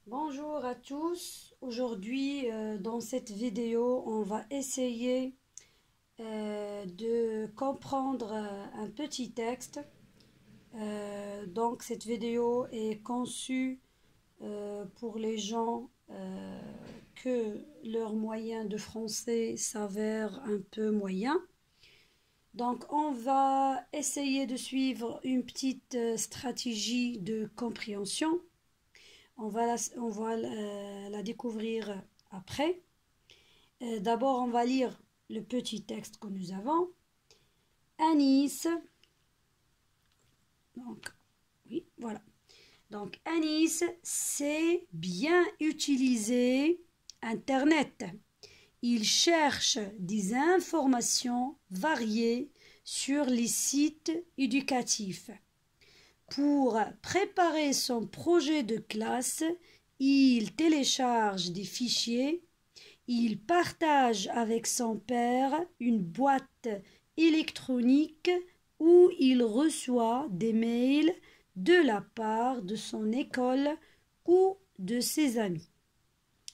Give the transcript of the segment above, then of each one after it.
Bonjour à tous. Aujourd'hui, dans cette vidéo, on va essayer de comprendre un petit texte. Donc, cette vidéo est conçue pour les gens que leur moyen de français s'avère un peu moyen. Donc, on va essayer de suivre une petite stratégie de compréhension. On va la découvrir après. D'abord, on va lire le petit texte que nous avons. Anis. Donc, oui, voilà. Donc, Anis sait bien utiliser Internet. Il cherche des informations variées sur les sites éducatifs. Pour préparer son projet de classe, il télécharge des fichiers, il partage avec son père une boîte électronique où il reçoit des mails de la part de son école ou de ses amis.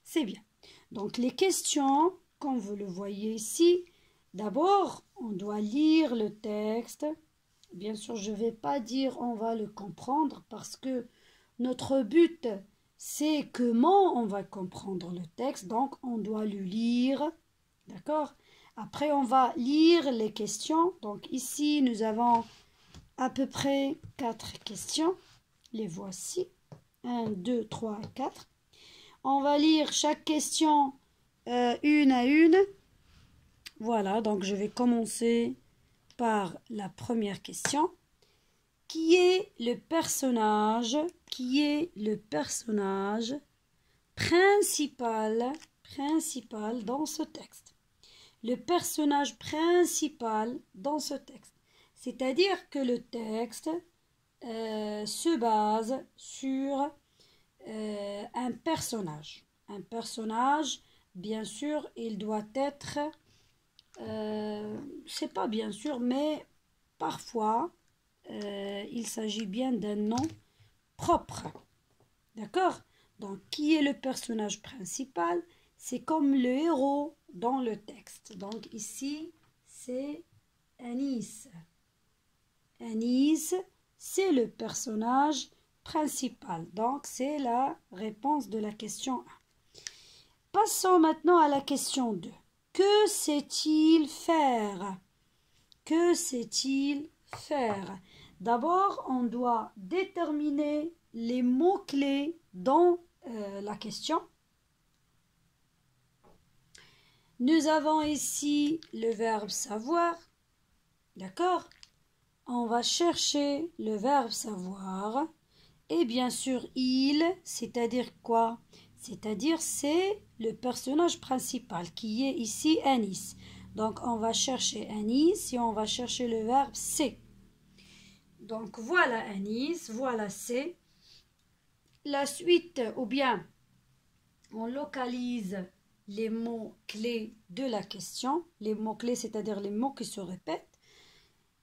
C'est bien. Donc les questions, comme vous le voyez ici, d'abord on doit lire le texte. Bien sûr, je ne vais pas dire on va le comprendre parce que notre but, c'est comment on va comprendre le texte. Donc, on doit le lire. D'accord? Après, on va lire les questions. Donc, ici, nous avons à peu près 4 questions. Les voici. 1, 2, 3, 4. On va lire chaque question une à une. Voilà, donc je vais commencer par la première question. Qui est le personnage principal dans ce texte? Le personnage principal dans ce texte. C'est-à-dire que le texte se base sur un personnage. Un personnage, bien sûr, il doit être... c'est pas bien sûr, mais parfois, il s'agit bien d'un nom propre. D'accord? Donc, qui est le personnage principal? C'est comme le héros dans le texte. Donc, ici, c'est Anis. Anis, c'est le personnage principal. Donc, c'est la réponse de la question 1. Passons maintenant à la question 2. Que sait-il faire? Que sait-il faire? D'abord, on doit déterminer les mots-clés dans la question. Nous avons ici le verbe savoir. D'accord? On va chercher le verbe savoir. Et bien sûr, il, c'est-à-dire quoi? C'est-à-dire c'est le personnage principal qui est ici Anis. Donc, on va chercher Anis et on va chercher le verbe c'est. Donc, voilà Anis, voilà c'est. La suite, ou bien, on localise les mots-clés de la question. Les mots-clés, c'est-à-dire les mots qui se répètent.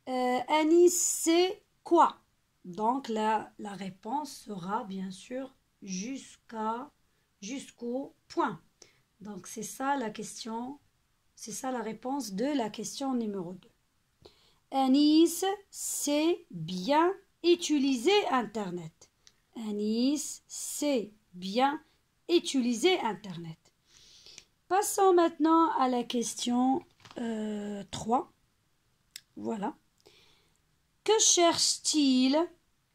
Anis, c'est quoi? Donc, la réponse sera, bien sûr, jusqu'au point. Donc, c'est ça la question, c'est ça la réponse de la question numéro 2. Anis sait bien utiliser Internet. Anis sait bien utiliser Internet. Passons maintenant à la question 3. Voilà. Que cherche-t-il?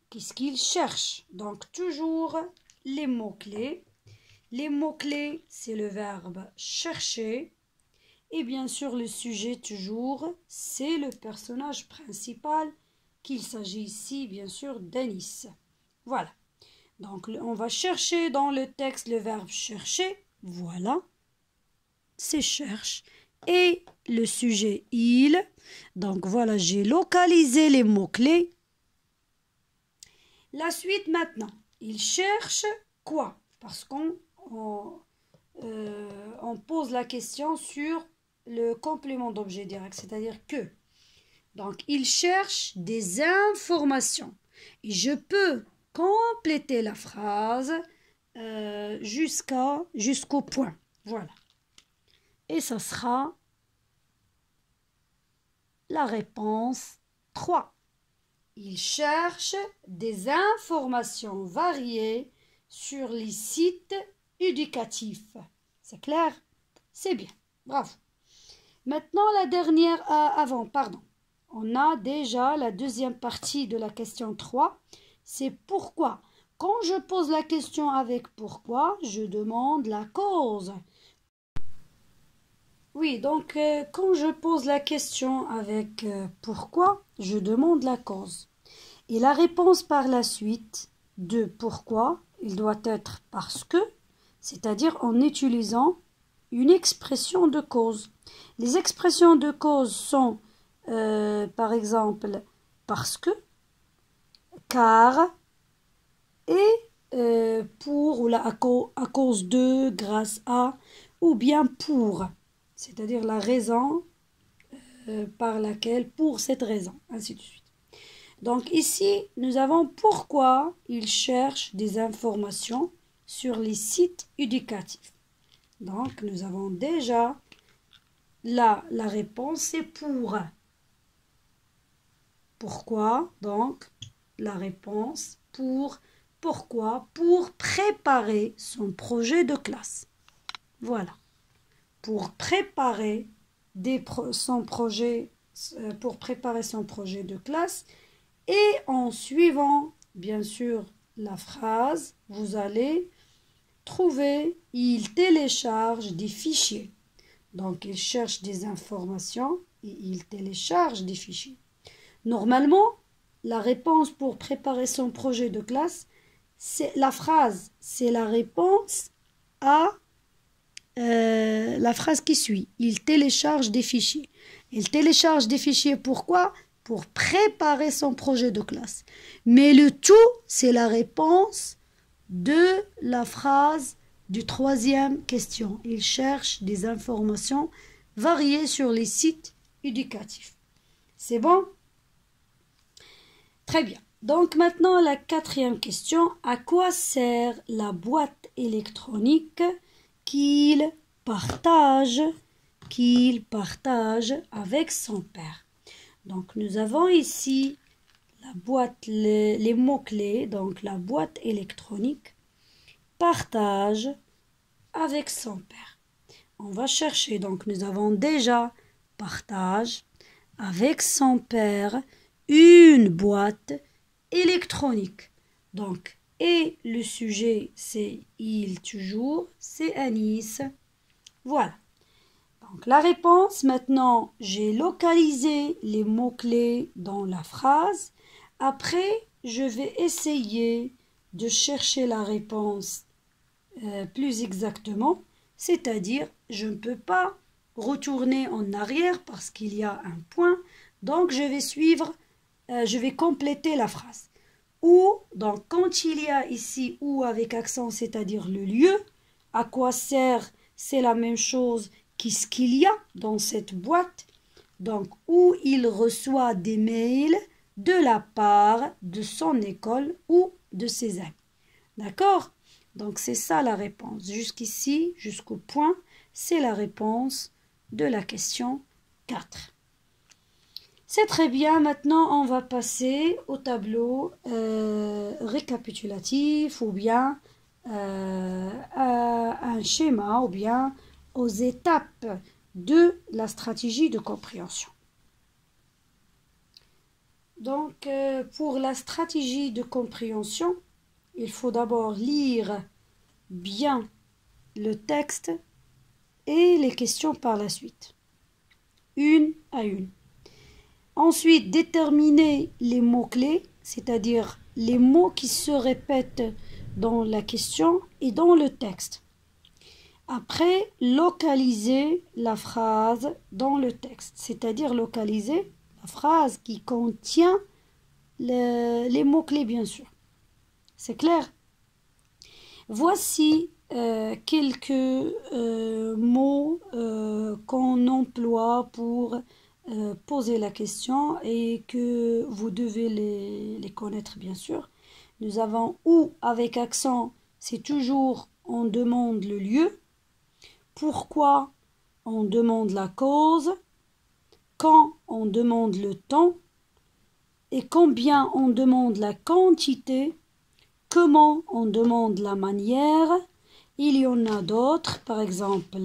Qu'est-ce qu'il cherche? Donc, toujours les mots-clés. Les mots-clés, c'est le verbe chercher. Et bien sûr, le sujet, toujours, c'est le personnage principal, qu'il s'agit ici, bien sûr, d'Anis. Voilà. Donc, on va chercher dans le texte le verbe chercher. Voilà. C'est cherche. Et le sujet, il. Donc, voilà, j'ai localisé les mots-clés. La suite maintenant. Il cherche quoi? Parce qu'on pose la question sur le complément d'objet direct, c'est-à-dire que. Donc, il cherche des informations. Et je peux compléter la phrase jusqu'au point. Voilà. Et ça sera la réponse 3. Il cherche des informations variées sur les sites éducatifs. C'est clair? C'est bien. Bravo. Maintenant, la dernière pardon. On a déjà la deuxième partie de la question 3. C'est pourquoi. Quand je pose la question avec pourquoi, je demande la cause. Oui, donc quand je pose la question avec pourquoi, je demande la cause. Et la réponse par la suite de pourquoi, il doit être parce que, c'est-à-dire en utilisant une expression de cause. Les expressions de cause sont, par exemple, parce que, car, et pour ou à cause de, grâce à, ou bien pour, c'est-à-dire la raison par laquelle, pour cette raison, ainsi de suite. Donc ici, nous avons pourquoi il cherche des informations sur les sites éducatifs. Donc, nous avons déjà là, la réponse, c'est pour. Pourquoi? Donc, la réponse pour. Pourquoi? Pour préparer son projet de classe. Voilà. Pour préparer son projet de classe. Et en suivant, bien sûr, la phrase, vous allez trouver, il télécharge des fichiers. Donc, il cherche des informations et il télécharge des fichiers. Normalement, la réponse pour préparer son projet de classe, c'est la phrase, c'est la réponse à la phrase qui suit. Il télécharge des fichiers. Il télécharge des fichiers pourquoi? Pour préparer son projet de classe. Mais le tout, c'est la réponse de la phrase du troisième question. Il cherche des informations variées sur les sites éducatifs. C'est bon? Très bien. Donc maintenant, la quatrième question. À quoi sert la boîte électronique qu'il partage avec son père? Donc nous avons ici la boîte, les mots-clés, donc la boîte électronique, partage avec son père. On va chercher, donc nous avons déjà partage avec son père une boîte électronique. Donc, et le sujet c'est il toujours, c'est Anis. Voilà. Donc la réponse, maintenant j'ai localisé les mots-clés dans la phrase. Après, je vais essayer de chercher la réponse plus exactement, c'est-à-dire je ne peux pas retourner en arrière parce qu'il y a un point, donc je vais compléter la phrase. Ou, donc quand il y a ici ou avec accent, c'est-à-dire le lieu, à quoi sert, c'est la même chose qu'est-ce qu'il y a dans cette boîte. Donc, où il reçoit des mails de la part de son école ou de ses amis. D'accord? Donc, c'est ça la réponse. Jusqu'ici, jusqu'au point, c'est la réponse de la question 4. C'est très bien. Maintenant, on va passer au tableau récapitulatif ou bien à un schéma ou bien aux étapes de la stratégie de compréhension. Donc, pour la stratégie de compréhension, il faut d'abord lire bien le texte et les questions par la suite, une à une. Ensuite, déterminer les mots-clés, c'est-à-dire les mots qui se répètent dans la question et dans le texte. Après, localiser la phrase dans le texte, c'est-à-dire localiser la phrase qui contient les mots-clés, bien sûr. C'est clair? Voici quelques mots qu'on emploie pour poser la question et que vous devez les connaître, bien sûr. Nous avons ou avec accent, c'est toujours on demande le lieu. Pourquoi on demande la cause. Quand on demande le temps. Et combien on demande la quantité. Comment on demande la manière. Il y en a d'autres, par exemple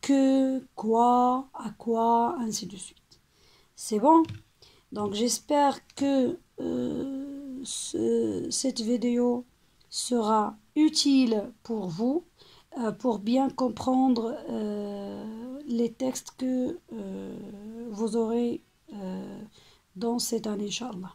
que, quoi, à quoi, ainsi de suite. C'est bon? Donc j'espère que cette vidéo sera utile pour vous, pour bien comprendre les textes que vous aurez dans cette année, Inch'Allah.